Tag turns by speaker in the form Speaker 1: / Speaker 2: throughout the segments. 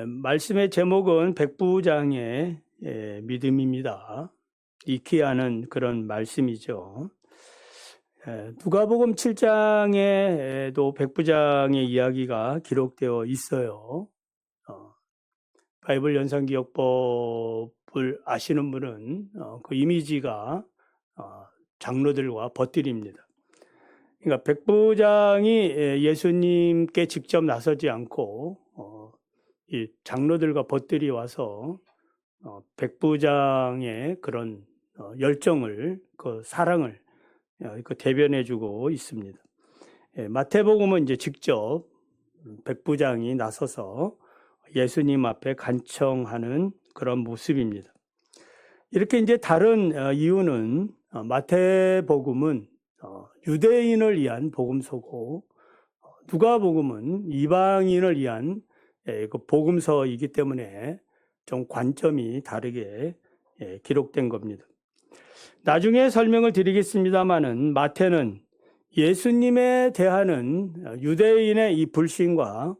Speaker 1: 말씀의 제목은 백부장의 믿음입니다. 익히 하는 그런 말씀이죠. 누가복음 7장에도 백부장의 이야기가 기록되어 있어요. 바이블 연상기억법을 아시는 분은 그 이미지가 장로들과 벗들입니다. 그러니까 백부장이 예수님께 직접 나서지 않고 이 장로들과 벗들이 와서 백부장의 그런 열정을, 그 사랑을 대변해주고 있습니다. 마태복음은 이제 직접 백부장이 나서서 예수님 앞에 간청하는 그런 모습입니다. 이렇게 이제 다른 이유는 마태복음은 유대인을 위한 복음서고 누가복음은 이방인을 위한 그 복음서이기 때문에 좀 관점이 다르게 기록된 겁니다. 나중에 설명을 드리겠습니다만은 마태는 예수님에 대하는 유대인의 이 불신과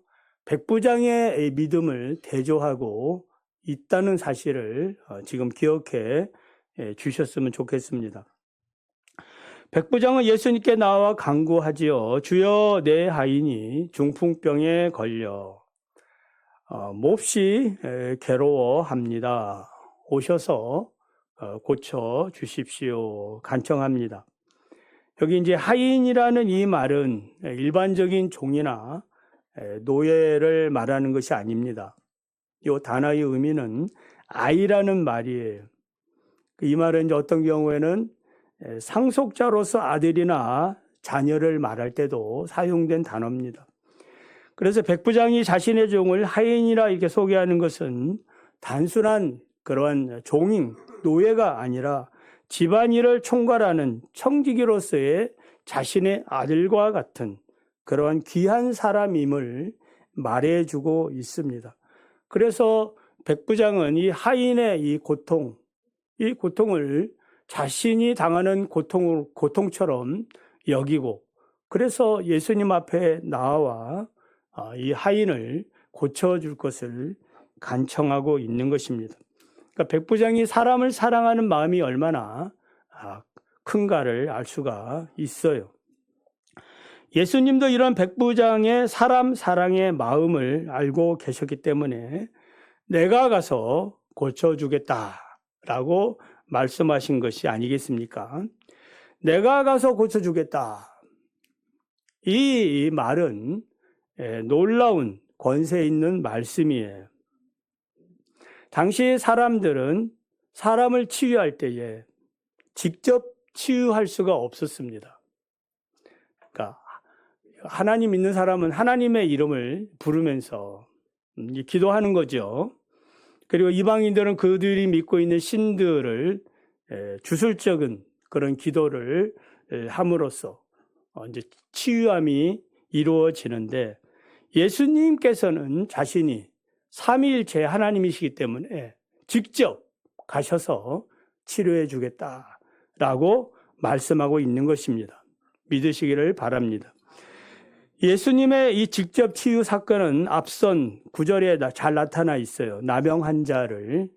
Speaker 1: 백부장의 믿음을 대조하고 있다는 사실을 지금 기억해 주셨으면 좋겠습니다. 백부장은 예수님께 나와 간구하지요. 주여, 내 하인이 중풍병에 걸려 몹시 괴로워합니다. 오셔서 고쳐 주십시오. 간청합니다. 여기 이제 하인이라는 이 말은 일반적인 종이나 노예를 말하는 것이 아닙니다. 이 단어의 의미는 아이라는 말이에요. 이 말은 이제 어떤 경우에는 상속자로서 아들이나 자녀를 말할 때도 사용된 단어입니다. 그래서 백부장이 자신의 종을 하인이라 이렇게 소개하는 것은 단순한 그러한 종인 노예가 아니라 집안일을 총괄하는 청지기로서의 자신의 아들과 같은 그러한 귀한 사람임을 말해주고 있습니다. 그래서 백부장은 이 하인의 이 고통을 자신이 당하는 고통처럼 여기고, 그래서 예수님 앞에 나와 이 하인을 고쳐줄 것을 간청하고 있는 것입니다. 그러니까 백부장이 사람을 사랑하는 마음이 얼마나 큰가를 알 수가 있어요. 예수님도 이런 백부장의 사람 사랑의 마음을 알고 계셨기 때문에 내가 가서 고쳐주겠다라고 말씀하신 것이 아니겠습니까? 내가 가서 고쳐주겠다. 이 말은 놀라운 권세 있는 말씀이에요. 당시 사람들은 사람을 치유할 때에 직접 치유할 수가 없었습니다. 그러니까 하나님 믿는 사람은 하나님의 이름을 부르면서 기도하는 거죠. 그리고 이방인들은 그들이 믿고 있는 신들을 주술적인 그런 기도를 함으로써 이제 치유함이 이루어지는데, 예수님께서는 자신이 삼위일체 하나님이시기 때문에 직접 가셔서 치료해 주겠다라고 말씀하고 있는 것입니다. 믿으시기를 바랍니다. 예수님의 이 직접 치유 사건은 앞선 구절에 잘 나타나 있어요. 나병 환자를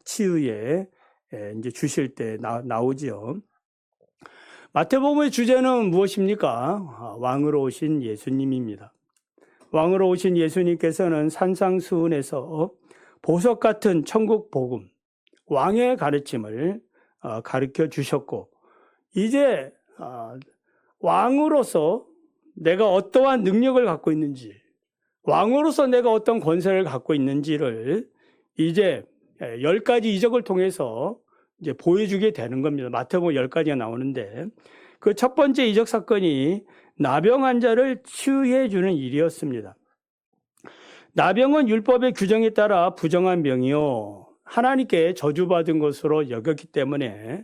Speaker 1: 치유해 이제 주실 때 나오지요. 마태복음의 주제는 무엇입니까? 왕으로 오신 예수님입니다. 왕으로 오신 예수님께서는 산상수훈에서 보석 같은 천국 복음, 왕의 가르침을 가르쳐 주셨고, 이제 왕으로서 내가 어떠한 능력을 갖고 있는지, 왕으로서 내가 어떤 권세를 갖고 있는지를 이제 10가지 이적을 통해서 이제 보여주게 되는 겁니다. 마태복음 10가지가 나오는데, 그 첫 번째 이적 사건이 나병 환자를 치유해 주는 일이었습니다. 나병은 율법의 규정에 따라 부정한 병이요, 하나님께 저주받은 것으로 여겼기 때문에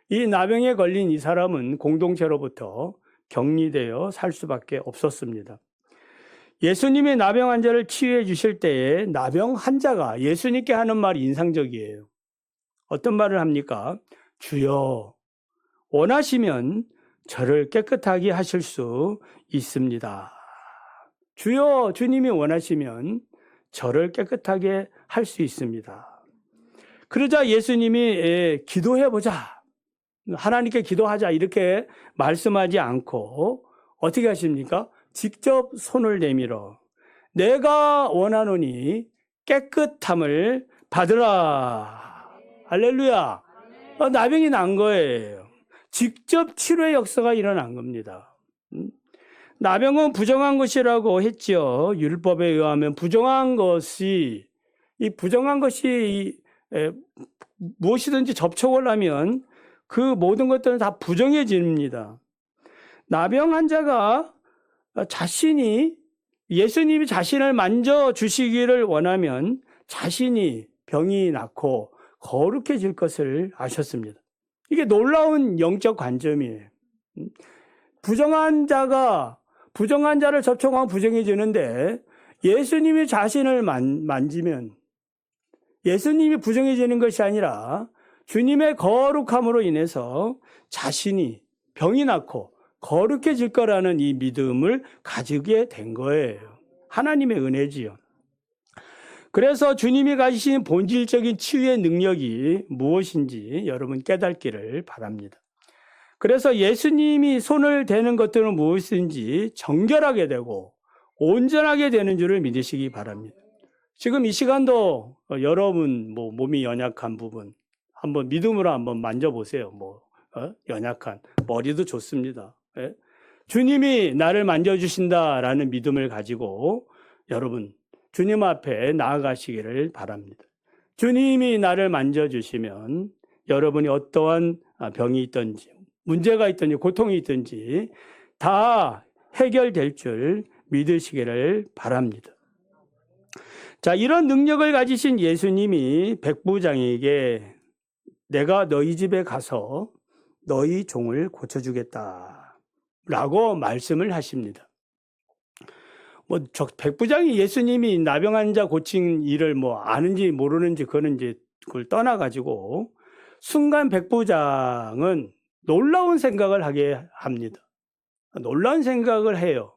Speaker 1: 이 나병에 걸린 이 사람은 공동체로부터 격리되어 살 수밖에 없었습니다. 예수님이 나병 환자를 치유해 주실 때에 나병 환자가 예수님께 하는 말이 인상적이에요. 어떤 말을 합니까? 주여, 원하시면 저를 깨끗하게 하실 수 있습니다. 주여, 주님이 원하시면 저를 깨끗하게 할 수 있습니다. 그러자 예수님이 기도해보자, 하나님께 기도하자 이렇게 말씀하지 않고 어떻게 하십니까? 직접 손을 내밀어 내가 원하노니 깨끗함을 받으라. 할렐루야. 나병이 난 거예요. 직접 치료의 역사가 일어난 겁니다. 나병은 부정한 것이라고 했죠. 율법에 의하면 부정한 것이 무엇이든지 접촉을 하면 그 모든 것들은 다 부정해집니다. 나병 환자가 예수님이 자신을 만져주시기를 원하면 자신이 병이 낫고 거룩해질 것을 아셨습니다. 이게 놀라운 영적 관점이에요. 부정한 자를 접촉하면 부정해지는데 예수님이 자신을 만지면 예수님이 부정해지는 것이 아니라 주님의 거룩함으로 인해서 자신이 병이 낫고 거룩해질 거라는 이 믿음을 가지게 된 거예요. 하나님의 은혜지요. 그래서 주님이 가지신 본질적인 치유의 능력이 무엇인지 여러분 깨닫기를 바랍니다. 그래서 예수님이 손을 대는 것들은 무엇인지 정결하게 되고 온전하게 되는 줄을 믿으시기 바랍니다. 지금 이 시간도 여러분 몸이 연약한 부분 한번 믿음으로 한번 만져보세요. 연약한 머리도 좋습니다. 예? 주님이 나를 만져주신다라는 믿음을 가지고 여러분 주님 앞에 나아가시기를 바랍니다. 주님이 나를 만져주시면 여러분이 어떠한 병이 있든지 문제가 있든지 고통이 있든지 다 해결될 줄 믿으시기를 바랍니다. 자, 이런 능력을 가지신 예수님이 백부장에게 내가 너희 집에 가서 너희 종을 고쳐주겠다 라고 말씀을 하십니다. 백부장이 예수님이 나병 환자 고친 일을 아는지 모르는지 그걸 떠나가지고 순간 백부장은 놀라운 생각을 하게 합니다. 놀라운 생각을 해요.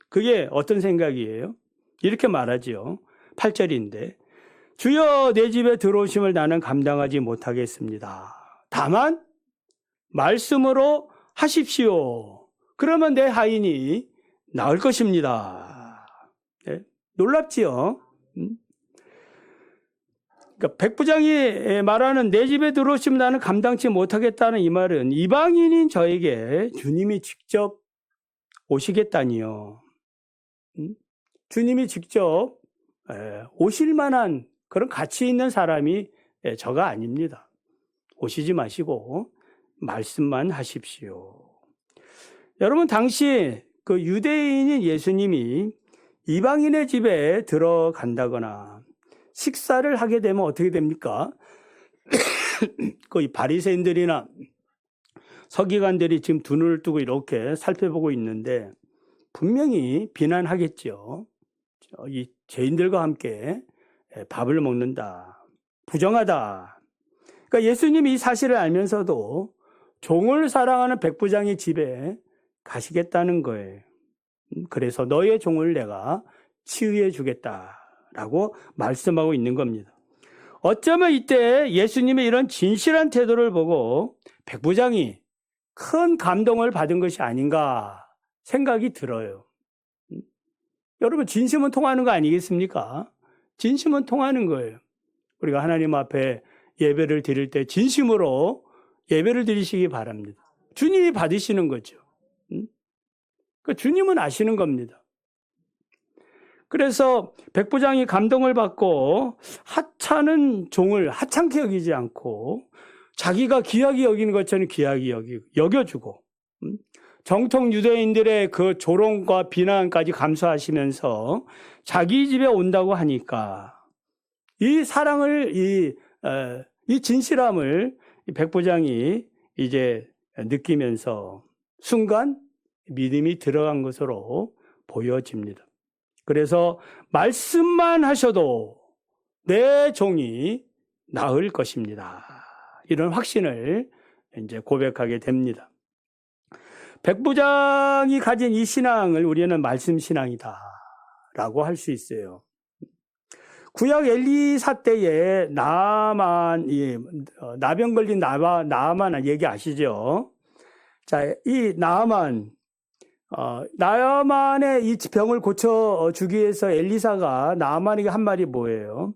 Speaker 1: 그게 어떤 생각이에요? 이렇게 말하지요. 8절인데 주여 내 집에 들어오심을 나는 감당하지 못하겠습니다. 다만 말씀으로 하십시오. 그러면 내 하인이 나을 것입니다. 네? 놀랍지요? 그러니까 백부장이 말하는 내 집에 들어오시면 나는 감당치 못하겠다는 이 말은 이방인인 저에게 주님이 직접 오시겠다니요. 주님이 직접 오실 만한 그런 가치 있는 사람이 저가 아닙니다. 오시지 마시고 말씀만 하십시오. 여러분 당시 그 유대인인 예수님이 이방인의 집에 들어간다거나 식사를 하게 되면 어떻게 됩니까? 그 바리새인들이나 서기관들이 지금 두 눈을 뜨고 이렇게 살펴보고 있는데 분명히 비난하겠죠. 이 죄인들과 함께 밥을 먹는다. 부정하다. 그러니까 예수님이 이 사실을 알면서도 종을 사랑하는 백부장의 집에 가시겠다는 거예요. 그래서 너의 종을 내가 치유해 주겠다라고 말씀하고 있는 겁니다. 어쩌면 이때 예수님의 이런 진실한 태도를 보고 백부장이 큰 감동을 받은 것이 아닌가 생각이 들어요. 여러분 진심은 통하는 거 아니겠습니까? 진심은 통하는 거예요. 우리가 하나님 앞에 예배를 드릴 때 진심으로 예배를 드리시기 바랍니다. 주님이 받으시는 거죠. 그러니까 주님은 아시는 겁니다. 그래서 백부장이 감동을 받고 하찮은 종을 하찮게 여기지 않고 자기가 귀하게 여기는 것처럼 귀하게 여겨주고 정통 유대인들의 그 조롱과 비난까지 감수하시면서 자기 집에 온다고 하니까 이 사랑을 이 진실함을 백부장이 이제 느끼면서 순간 믿음이 들어간 것으로 보여집니다. 그래서 말씀만 하셔도 내 종이 나을 것입니다. 이런 확신을 이제 고백하게 됩니다. 백부장이 가진 이 신앙을 우리는 말씀 신앙이다 라고 할 수 있어요. 구약 엘리사 때에 나병 걸린 나아만 얘기 아시죠? 자, 이 나아만의 이 병을 고쳐주기 위해서 엘리사가 나아만에게 한 말이 뭐예요?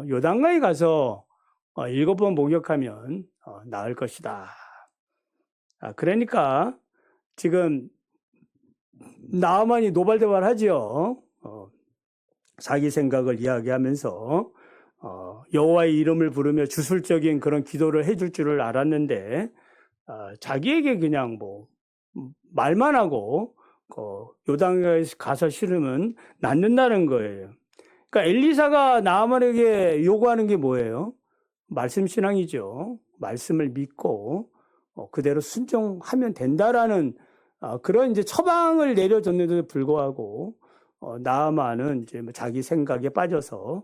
Speaker 1: 요단강에 가서 7번 목욕하면 나을 것이다. 그러니까 지금 나아만이 노발대발하죠. 자기 생각을 이야기하면서 여호와의 이름을 부르며 주술적인 그런 기도를 해줄 줄을 알았는데 자기에게 그냥 말만 하고 요단강에 가서 싫으면 낫는다는 거예요. 그러니까 엘리사가 나아만에게 요구하는 게 뭐예요? 말씀 신앙이죠. 말씀을 믿고 그대로 순종하면 된다라는 그런 이제 처방을 내려줬는데도 불구하고 나아만은 이제 자기 생각에 빠져서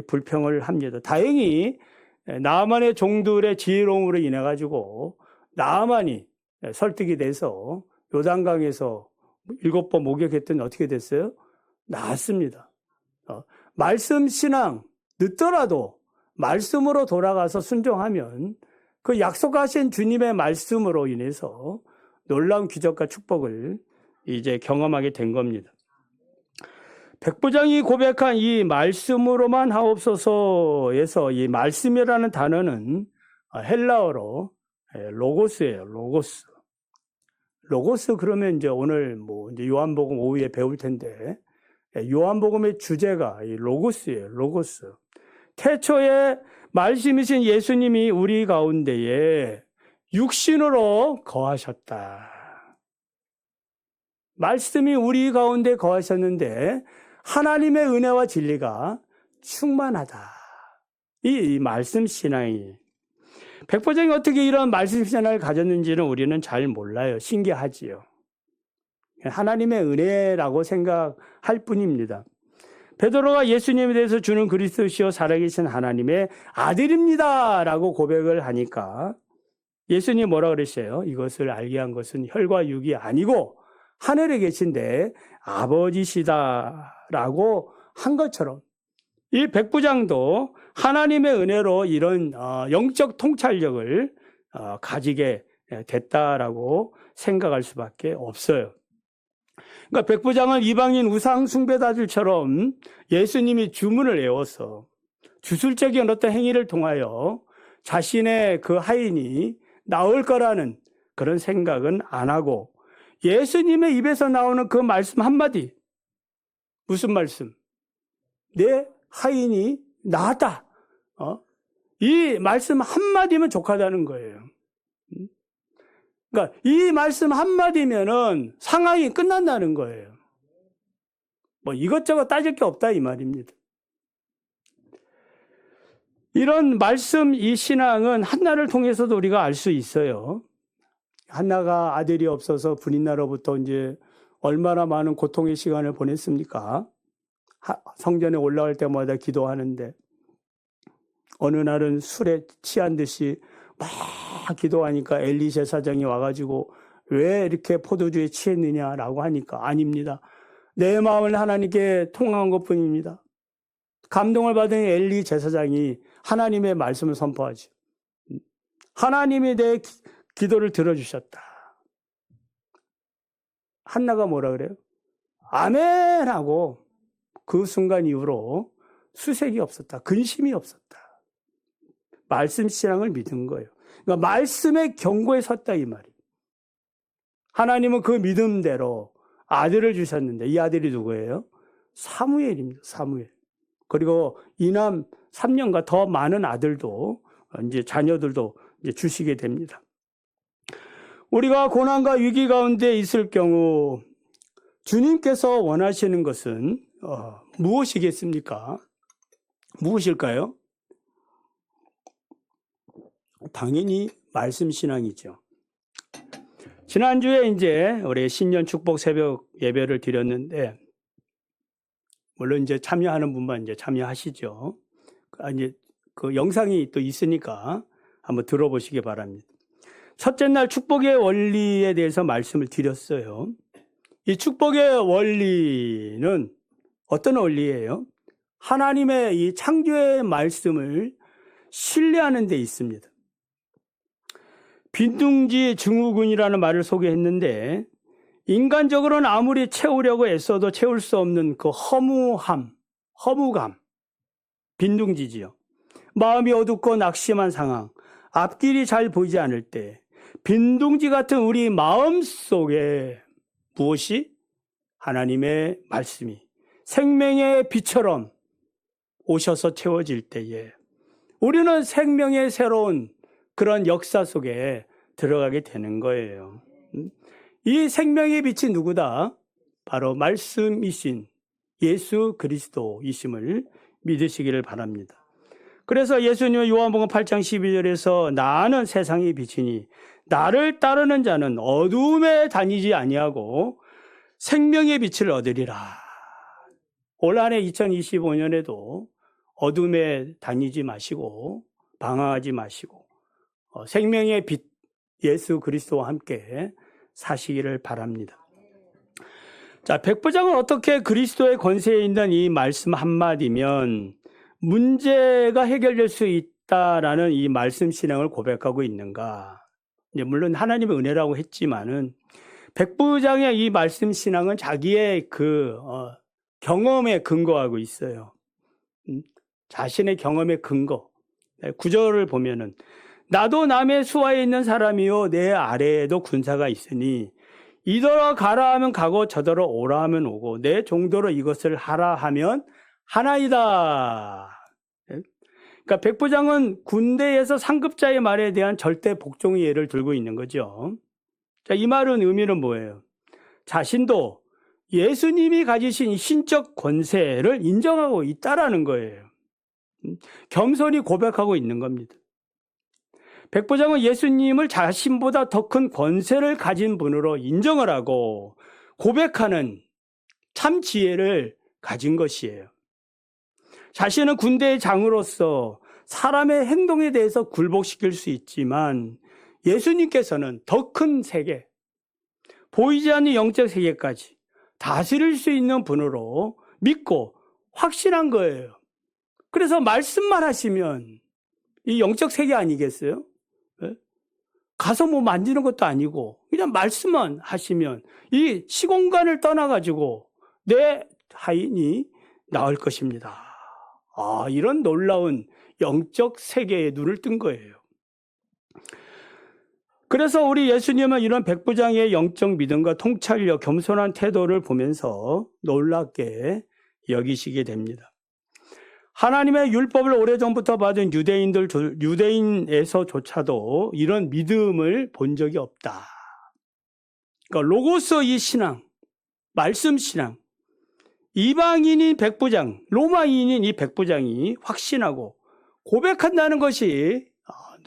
Speaker 1: 불평을 합니다. 다행히 나아만의 종들의 지혜로움으로 인해 가지고 나아만이 설득이 돼서 요단강에서 7번 목욕했더니 어떻게 됐어요? 나았습니다. 말씀 신앙 늦더라도 말씀으로 돌아가서 순종하면 그 약속하신 주님의 말씀으로 인해서 놀라운 기적과 축복을 이제 경험하게 된 겁니다. 백부장이 고백한 이 말씀으로만 하옵소서에서 이 말씀이라는 단어는 헬라어로 로고스예요. 로고스 그러면 이제 오늘 이제 요한복음 오후에 배울 텐데 요한복음의 주제가 이 로고스예요. 로고스. 태초에 말씀이신 예수님이 우리 가운데에 육신으로 거하셨다. 말씀이 우리 가운데 거하셨는데 하나님의 은혜와 진리가 충만하다. 이 말씀 신앙이. 백부장이 어떻게 이런 말씀 신앙을 가졌는지는 우리는 잘 몰라요. 신기하지요. 하나님의 은혜라고 생각할 뿐입니다. 베드로가 예수님에 대해서 주는 그리스도시요 살아계신 하나님의 아들입니다 라고 고백을 하니까 예수님이 뭐라 그랬어요? 이것을 알게 한 것은 혈과 육이 아니고 하늘에 계신데 아버지시다라고 한 것처럼 이 백부장도 하나님의 은혜로 이런 영적 통찰력을 가지게 됐다라고 생각할 수밖에 없어요. 그러니까 백부장은 이방인 우상 숭배자들처럼 예수님이 주문을 외워서 주술적인 어떤 행위를 통하여 자신의 그 하인이 나을 거라는 그런 생각은 안 하고 예수님의 입에서 나오는 그 말씀 한마디, 무슨 말씀? 내 하인이 나았다. 이 말씀 한마디면 족하다는 거예요. 그러니까 이 말씀 한마디면은 상황이 끝난다는 거예요. 이것저것 따질 게 없다 이 말입니다. 이런 말씀, 이 신앙은 한나를 통해서도 우리가 알 수 있어요. 한나가 아들이 없어서 분인나로부터 이제 얼마나 많은 고통의 시간을 보냈습니까? 성전에 올라갈 때마다 기도하는데 어느 날은 술에 취한 듯이 막 기도하니까 엘리 제사장이 와가지고 왜 이렇게 포도주에 취했느냐라고 하니까 아닙니다. 내 마음을 하나님께 통한 것뿐입니다. 감동을 받은 엘리 제사장이 하나님의 말씀을 선포하죠. 하나님이 내 기도를 들어주셨다. 한나가 뭐라 그래요? 아멘 하고 그 순간 이후로 수색이 없었다. 근심이 없었다. 말씀 신앙을 믿은 거예요. 그러니까 말씀의 경고에 섰다 이 말이에요. 하나님은 그 믿음대로 아들을 주셨는데 이 아들이 누구예요? 사무엘입니다. 사무엘. 그리고 이남 3년과 더 많은 아들도 이제 자녀들도 이제 주시게 됩니다. 우리가 고난과 위기 가운데 있을 경우 주님께서 원하시는 것은 무엇이겠습니까? 무엇일까요? 당연히 말씀 신앙이죠. 지난주에 이제 우리 신년 축복 새벽 예배를 드렸는데 물론 이제 참여하는 분만 이제 참여하시죠. 이제 그 영상이 또 있으니까 한번 들어보시기 바랍니다. 첫째 날 축복의 원리에 대해서 말씀을 드렸어요. 이 축복의 원리는 어떤 원리예요? 하나님의 이 창조의 말씀을 신뢰하는 데 있습니다. 빈둥지 증후군이라는 말을 소개했는데 인간적으로는 아무리 채우려고 애써도 채울 수 없는 그 허무감, 빈둥지지요. 마음이 어둡고 낙심한 상황, 앞길이 잘 보이지 않을 때 빈둥지 같은 우리 마음 속에 무엇이? 하나님의 말씀이 생명의 빛처럼 오셔서 채워질 때에 우리는 생명의 새로운 그런 역사 속에 들어가게 되는 거예요. 이 생명의 빛이 누구다? 바로 말씀이신 예수 그리스도이심을 믿으시기를 바랍니다. 그래서 예수님은 요한복음 8장 12절에서 나는 세상의 빛이니 나를 따르는 자는 어둠에 다니지 아니하고 생명의 빛을 얻으리라. 올 한해 2025년에도 어둠에 다니지 마시고 방황하지 마시고 생명의 빛 예수 그리스도와 함께 사시기를 바랍니다. 자, 백부장은 어떻게 그리스도의 권세에 있는 이 말씀 한마디면 문제가 해결될 수 있다라는 이 말씀 신앙을 고백하고 있는가? 물론 하나님의 은혜라고 했지만은 백부장의 이 말씀 신앙은 자기의 경험에 근거하고 있어요. 자신의 경험의 근거. 9절을 보면은 나도 남의 수하에 있는 사람이요 내 아래에도 군사가 있으니 이더러 가라 하면 가고 저더러 오라 하면 오고 내 종도로 이것을 하라 하면 하나이다. 그러니까 백부장은 군대에서 상급자의 말에 대한 절대 복종의 예를 들고 있는 거죠. 자, 이 말은 의미는 뭐예요? 자신도 예수님이 가지신 신적 권세를 인정하고 있다라는 거예요. 겸손히 고백하고 있는 겁니다. 백부장은 예수님을 자신보다 더 큰 권세를 가진 분으로 인정을 하고 고백하는 참 지혜를 가진 것이에요. 자신은 군대의 장으로서 사람의 행동에 대해서 굴복시킬 수 있지만 예수님께서는 더 큰 세계, 보이지 않는 영적 세계까지 다스릴 수 있는 분으로 믿고 확신한 거예요. 그래서 말씀만 하시면 이 영적 세계 아니겠어요? 가서 뭐 만지는 것도 아니고 그냥 말씀만 하시면 이 시공간을 떠나가지고 내 하인이 나을 것입니다. 이런 놀라운 영적 세계에 눈을 뜬 거예요. 그래서 우리 예수님은 이런 백부장의 영적 믿음과 통찰력, 겸손한 태도를 보면서 놀랍게 여기시게 됩니다. 하나님의 율법을 오래전부터 받은 유대인에서조차도 이런 믿음을 본 적이 없다. 그러니까 로고스 이 신앙, 말씀 신앙, 이방인인 백부장, 로마인인 이 백부장이 확신하고 고백한다는 것이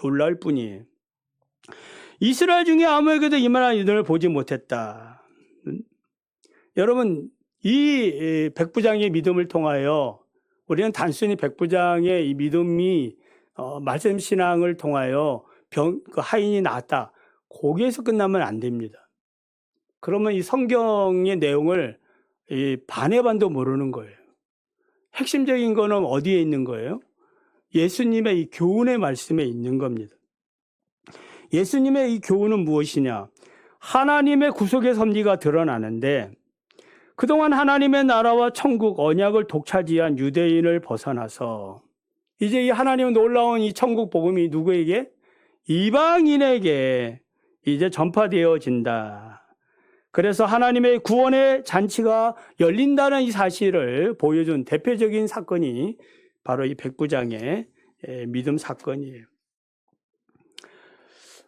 Speaker 1: 놀라울 뿐이에요. 이스라엘 중에 아무에게도 이만한 이들을 보지 못했다. 여러분, 이 백부장의 믿음을 통하여 우리는 단순히 백부장의 이 믿음이 말씀 신앙을 통하여 하인이 나았다. 거기에서 끝나면 안 됩니다. 그러면 이 성경의 내용을 반의 반도 모르는 거예요. 핵심적인 거는 어디에 있는 거예요? 예수님의 이 교훈의 말씀에 있는 겁니다. 예수님의 이 교훈은 무엇이냐? 하나님의 구속의 섭리가 드러나는데 그동안 하나님의 나라와 천국 언약을 독차지한 유대인을 벗어나서 이제 이 하나님의 놀라운 이 천국 복음이 누구에게? 이방인에게 이제 전파되어진다. 그래서 하나님의 구원의 잔치가 열린다는 이 사실을 보여준 대표적인 사건이 바로 이 백부장의 믿음 사건이에요.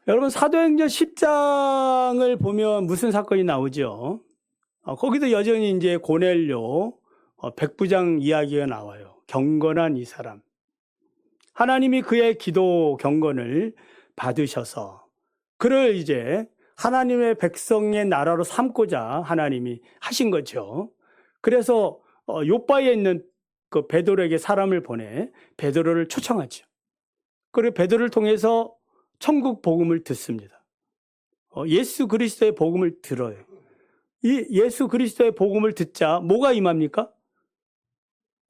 Speaker 1: 여러분, 사도행전 10장을 보면 무슨 사건이 나오죠? 거기도 여전히 이제 고넬료, 백부장 이야기가 나와요. 경건한 이 사람. 하나님이 그의 기도 경건을 받으셔서 그를 이제 하나님의 백성의 나라로 삼고자 하나님이 하신 거죠. 그래서 요바에 있는 그 베드로에게 사람을 보내 베드로를 초청하죠. 그리고 베드로를 통해서 천국 복음을 듣습니다. 예수 그리스도의 복음을 들어요. 이 예수 그리스도의 복음을 듣자 뭐가 임합니까?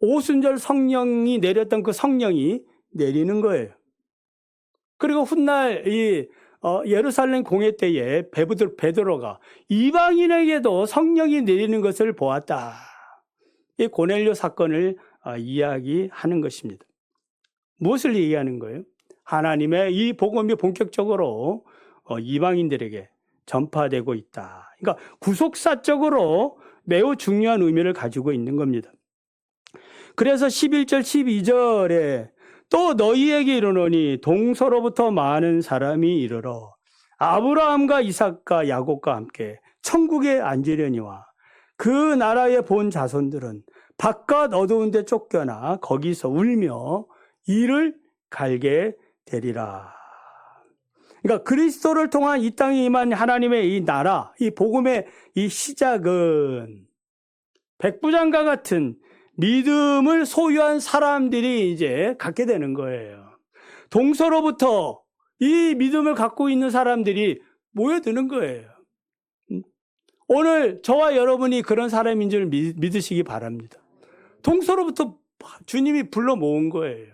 Speaker 1: 오순절 성령이 내렸던 그 성령이 내리는 거예요. 그리고 훗날 예루살렘 공회 때에 베드로가 이방인에게도 성령이 내리는 것을 보았다. 이 고넬료 사건을 이야기하는 것입니다. 무엇을 얘기하는 거예요? 하나님의 이 복음이 본격적으로 이방인들에게 전파되고 있다. 그러니까 구속사적으로 매우 중요한 의미를 가지고 있는 겁니다. 그래서 11절, 12절에 또 너희에게 이르노니 동서로부터 많은 사람이 이르러 아브라함과 이삭과 야곱과 함께 천국에 앉으려니와 그 나라의 본 자손들은 바깥 어두운 데 쫓겨나 거기서 울며 이를 갈게 되리라. 그러니까 그리스도를 통한 이 땅에 임한 하나님의 이 나라, 이 복음의 이 시작은 백부장과 같은 믿음을 소유한 사람들이 이제 갖게 되는 거예요. 동서로부터 이 믿음을 갖고 있는 사람들이 모여드는 거예요. 오늘 저와 여러분이 그런 사람인 줄 믿으시기 바랍니다. 동서로부터 주님이 불러 모은 거예요.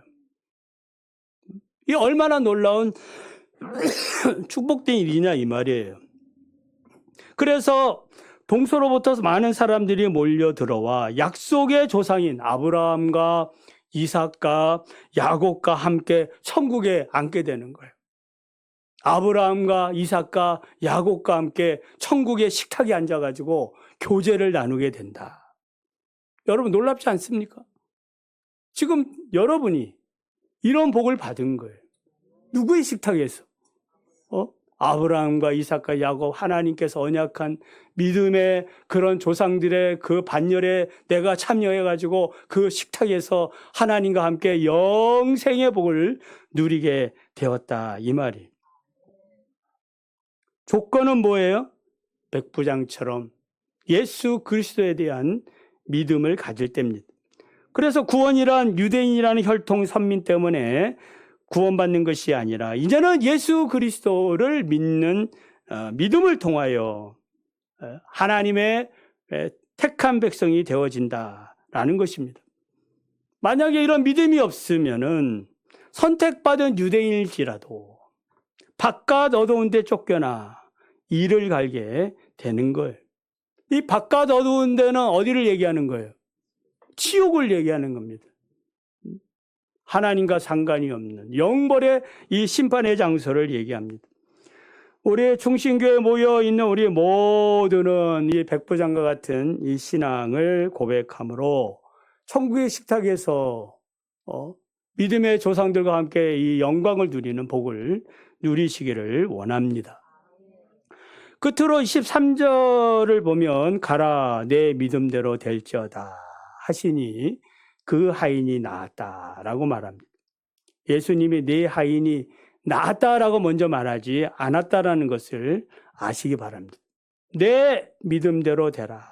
Speaker 1: 이 얼마나 놀라운 축복된 일이냐 이 말이에요. 그래서 동서로부터 많은 사람들이 몰려 들어와 약속의 조상인 아브라함과 이삭과 야곱과 함께 천국에 앉게 되는 거예요. 아브라함과 이삭과 야곱과 함께 천국의 식탁에 앉아가지고 교제를 나누게 된다. 여러분 놀랍지 않습니까? 지금 여러분이 이런 복을 받은 거예요. 누구의 식탁에서? 아브라함과 이삭과 야곱, 하나님께서 언약한 믿음의 그런 조상들의 그 반열에 내가 참여해가지고 그 식탁에서 하나님과 함께 영생의 복을 누리게 되었다. 이 말이. 조건은 뭐예요? 백부장처럼 예수 그리스도에 대한 믿음을 가질 때입니다. 그래서 구원이란 유대인이라는 혈통 선민 때문에 구원받는 것이 아니라 이제는 예수 그리스도를 믿는 믿음을 통하여 하나님의 택한 백성이 되어진다라는 것입니다. 만약에 이런 믿음이 없으면은 선택받은 유대인일지라도 바깥 어두운 데 쫓겨나 이를 갈게 되는 거예요. 이 바깥 어두운 데는 어디를 얘기하는 거예요? 지옥을 얘기하는 겁니다. 하나님과 상관이 없는 영벌의 이 심판의 장소를 얘기합니다. 우리 충신교회에 모여 있는 우리 모두는 이 백부장과 같은 이 신앙을 고백함으로 천국의 식탁에서 믿음의 조상들과 함께 이 영광을 누리는 복을 누리시기를 원합니다. 끝으로 23절을 보면 가라 내 믿음대로 될지어다 하시니 그 하인이 나았다라고 말합니다. 예수님이 내 하인이 나았다라고 먼저 말하지 않았다라는 것을 아시기 바랍니다. 내 믿음대로 되라.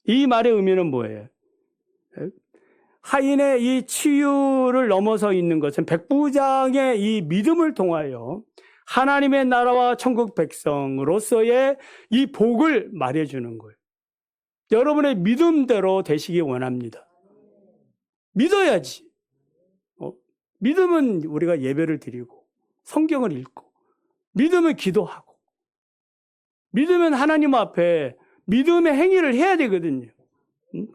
Speaker 1: 이 말의 의미는 뭐예요? 하인의 이 치유를 넘어서 있는 것은 백부장의 이 믿음을 통하여 하나님의 나라와 천국 백성으로서의 이 복을 말해주는 거예요. 여러분의 믿음대로 되시기 원합니다. 믿어야지. 믿음은 우리가 예배를 드리고 성경을 읽고 믿음은 기도하고 믿으면 하나님 앞에 믿음의 행위를 해야 되거든요.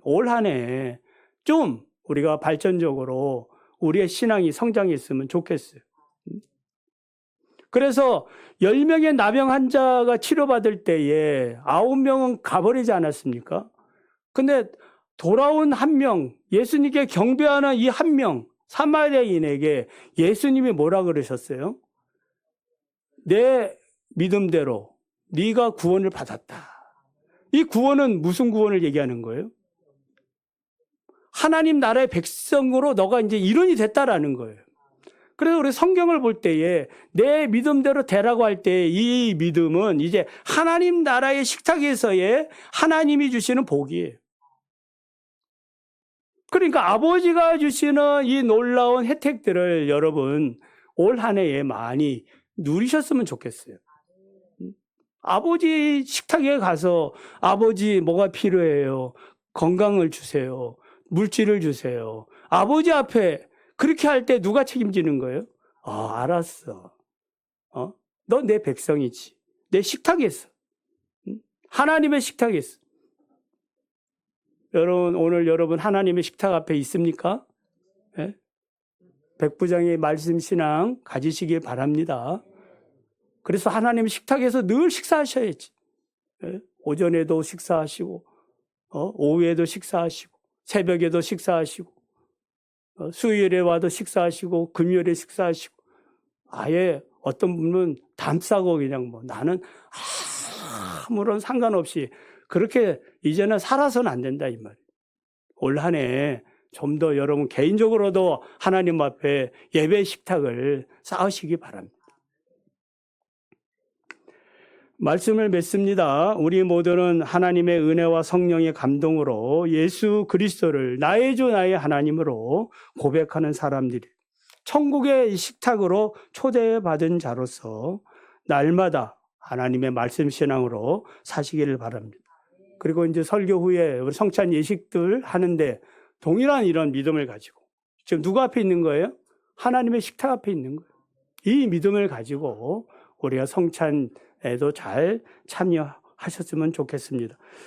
Speaker 1: 올 한 해 좀 우리가 발전적으로 우리의 신앙이 성장했으면 좋겠어요. 그래서 10명의 나병 환자가 치료받을 때에 9명은 가버리지 않았습니까? 근데 돌아온 한 명, 예수님께 경배하는 이 한 명, 사마리아인에게 예수님이 뭐라 그러셨어요? 내 믿음대로 네가 구원을 받았다. 이 구원은 무슨 구원을 얘기하는 거예요? 하나님 나라의 백성으로 너가 이제 일원이 됐다라는 거예요. 그래서 우리 성경을 볼 때에 내 믿음대로 되라고 할 때 이 믿음은 이제 하나님 나라의 식탁에서의 하나님이 주시는 복이에요. 그러니까 아버지가 주시는 이 놀라운 혜택들을 여러분 올 한 해에 많이 누리셨으면 좋겠어요. 아버지 식탁에 가서 아버지 뭐가 필요해요? 건강을 주세요. 물질을 주세요. 아버지 앞에 그렇게 할 때 누가 책임지는 거예요? 알았어. 너 내 백성이지. 내 식탁에서. 하나님의 식탁에서. 여러분, 오늘 여러분 하나님의 식탁 앞에 있습니까? 예? 백부장의 말씀 신앙 가지시길 바랍니다. 그래서 하나님의 식탁에서 늘 식사하셔야지. 예? 오전에도 식사하시고, 오후에도 식사하시고, 새벽에도 식사하시고, 수요일에 와도 식사하시고, 금요일에 식사하시고, 아예 어떤 분은 담싸고 그냥 뭐 나는 아무런 상관없이 그렇게 이제는 살아서는 안 된다 이 말이에요. 올 한 해 좀 더 여러분 개인적으로도 하나님 앞에 예배 식탁을 쌓으시기 바랍니다. 말씀을 맺습니다. 우리 모두는 하나님의 은혜와 성령의 감동으로 예수 그리스도를 나의 주 나의 하나님으로 고백하는 사람들이 천국의 식탁으로 초대받은 자로서 날마다 하나님의 말씀 신앙으로 사시기를 바랍니다. 그리고 이제 설교 후에 우리 성찬 예식들 하는데 동일한 이런 믿음을 가지고 지금 누구 앞에 있는 거예요? 하나님의 식탁 앞에 있는 거예요. 이 믿음을 가지고 우리가 성찬에도 잘 참여하셨으면 좋겠습니다.